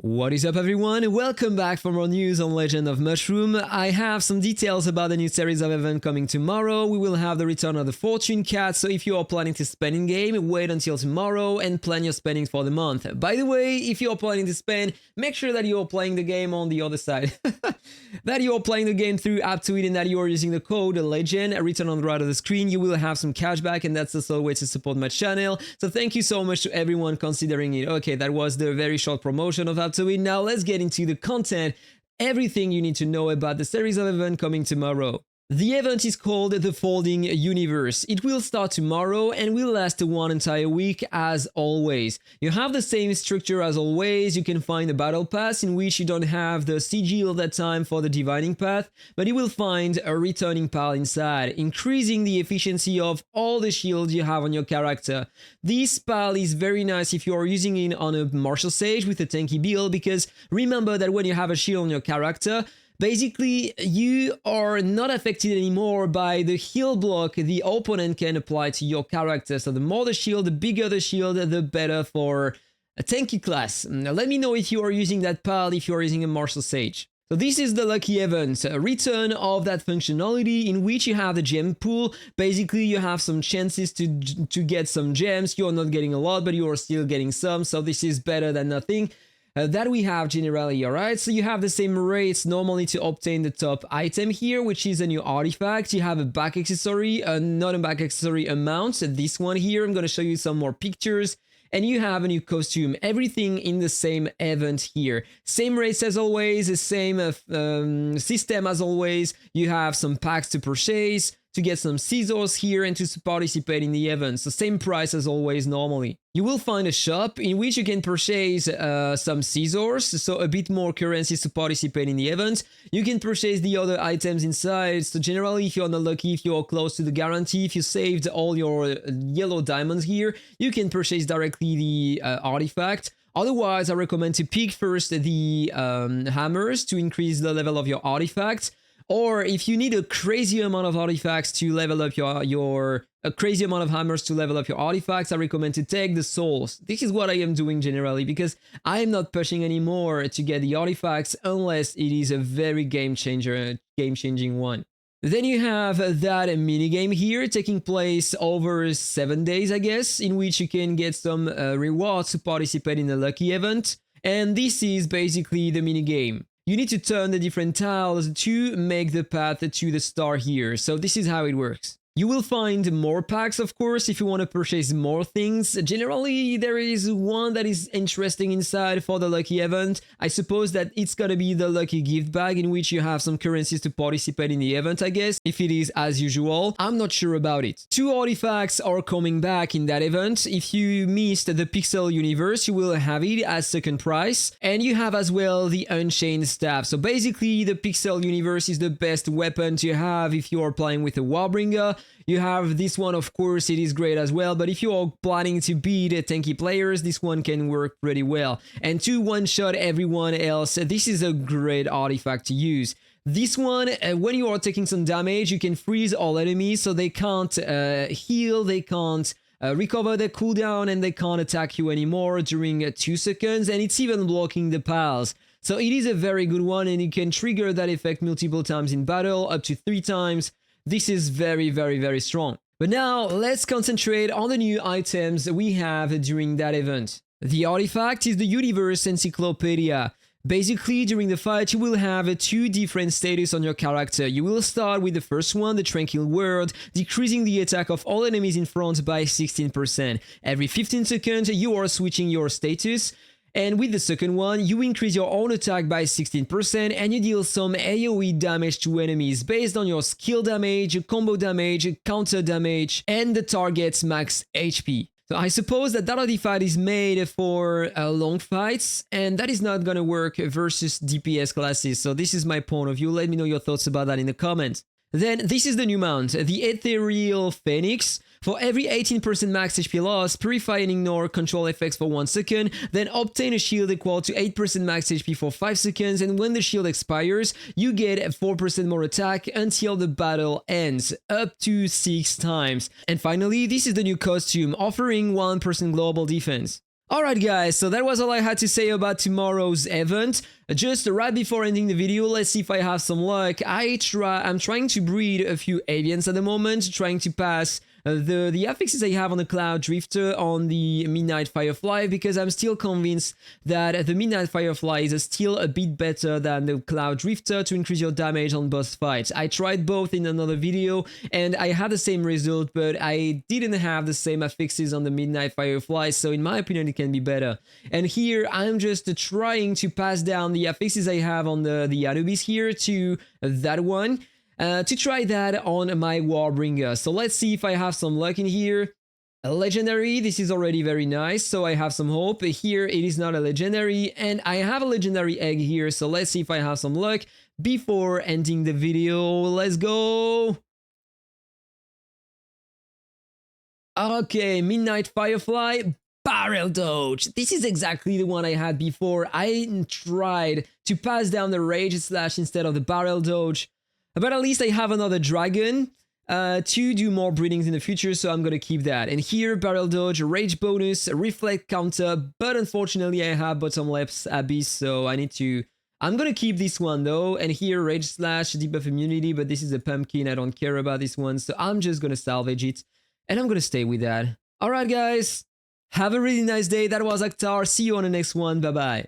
What is up everyone, welcome back for more news on Legend of Mushroom. I have some details about the new series of event coming tomorrow. We will have the return of the Fortune Cat, so if you are planning to spend in game, wait until tomorrow and plan your spending for the month. By the way, if you are planning to spend, make sure that you are playing the game on the other side. That you are playing the game through Aptoide and that you are using the code LEGEND written on the right of the screen. You will have some cashback and that's also a way to support my channel. So thank you so much to everyone considering it. Okay, that was the very short promotion of Aptoide. Now let's get into the content, everything you need to know about the series of events coming tomorrow. The event is called the Folding Universe. It will start tomorrow and will last one entire week as always. You have the same structure as always. You can find a battle pass in which you don't have the sigil that time for the divining path, but you will find a returning pal inside, increasing the efficiency of all the shields you have on your character. This pal is very nice if you are using it on a martial sage with a tanky build, because remember that when you have a shield on your character, basically, you are not affected anymore by the heal block the opponent can apply to your character. So the more the shield, the bigger the shield, the better for a tanky class. Now, let me know if you are using that pal, if you are using a martial sage. So this is the lucky event, a return of that functionality in which you have the gem pool. Basically, you have some chances to get some gems. You are not getting a lot, but you are still getting some. So this is better than nothing. That we have generally, alright? So you have the same rates normally to obtain the top item here, which is a new artifact. You have a back accessory, not a back accessory, a mount. This one here, I'm going to show you some more pictures. And you have a new costume, everything in the same event here. Same rates as always, the same system as always. You have some packs to purchase, to get some scissors here and to participate in the event. So same price as always normally. You will find a shop in which you can purchase some scissors, so a bit more currencies to participate in the event. You can purchase the other items inside, so generally if you're not lucky, if you're close to the guarantee, if you saved all your yellow diamonds here, you can purchase directly the artifact. Otherwise, I recommend to pick first the hammers to increase the level of your artifact. Or if you need a crazy amount of artifacts to level up a crazy amount of hammers to level up your artifacts, I recommend to take the souls. This is what I am doing generally because I am not pushing anymore to get the artifacts unless it is a very game-changing one. Then you have that minigame here taking place over 7 days, I guess, in which you can get some rewards to participate in the lucky event. And this is basically the minigame. You need to turn the different tiles to make the path to the star here. So this is how it works. You will find more packs, of course, if you want to purchase more things. Generally, there is one that is interesting inside for the lucky event. I suppose that it's gonna be the lucky gift bag in which you have some currencies to participate in the event, I guess, if it is as usual. I'm not sure about it. 2 artifacts are coming back in that event. If you missed the Pixel Universe, you will have it as second price. And you have as well the Unchained Staff. So basically, the Pixel Universe is the best weapon to have if you are playing with a Warbringer. You have this one, of course, it is great as well, but if you are planning to beat tanky players, this one can work pretty well. And to one-shot everyone else, this is a great artifact to use. This one, when you are taking some damage, you can freeze all enemies, so they can't heal, they can't recover their cooldown, and they can't attack you anymore during 2 seconds, and it's even blocking the pals. So it is a very good one, and you can trigger that effect multiple times in battle, up to 3 times. This is very, very, very strong. But now, let's concentrate on the new items we have during that event. The artifact is the Universe Encyclopedia. Basically, during the fight, you will have 2 different status on your character. You will start with the first one, the Tranquil World, decreasing the attack of all enemies in front by 16%. Every 15 seconds, you are switching your status. And with the second one, you increase your own attack by 16% and you deal some AoE damage to enemies based on your skill damage, combo damage, counter damage, and the target's max HP. So I suppose that artifact is made for long fights, and that is not gonna work versus DPS classes. So this is my point of view. Let me know your thoughts about that in the comments. Then this is the new mount, the Ethereal Phoenix. For every 18% max HP loss, purify and ignore control effects for 1 second, then obtain a shield equal to 8% max HP for 5 seconds, and when the shield expires, you get 4% more attack until the battle ends, up to 6 times. And finally, this is the new costume, offering 1% global defense. Alright guys, so that was all I had to say about tomorrow's event. Just right before ending the video, let's see if I have some luck. I'm trying to breed a few avians at the moment, trying to pass the affixes I have on the Cloud Drifter on the Midnight Firefly, because I'm still convinced that the Midnight Firefly is still a bit better than the Cloud Drifter to increase your damage on boss fights. I tried both in another video and I had the same result, but I didn't have the same affixes on the Midnight Firefly, so in my opinion it can be better. And here I'm just trying to pass down the affixes I have on the Anubis here to that one. To try that on my Warbringer. So let's see if I have some luck in here. A legendary, this is already very nice, so I have some hope. Here it is not a legendary, and I have a legendary egg here, so let's see if I have some luck before ending the video. Let's go! Okay, Midnight Firefly, Barrel Dodge. This is exactly the one I had before. I tried to pass down the Rage Slash instead of the Barrel Dodge. But at least I have another dragon to do more breedings in the future, so I'm gonna keep that. And here, Barrel Dodge, Rage bonus, Reflect counter, but unfortunately I have Bottomless Abyss, so I'm gonna keep this one though. And here, Rage Slash, Debuff Immunity, but this is a pumpkin, I don't care about this one, so I'm just gonna salvage it. And I'm gonna stay with that. Alright guys, have a really nice day. That was Akhtar, see you on the next one, bye bye.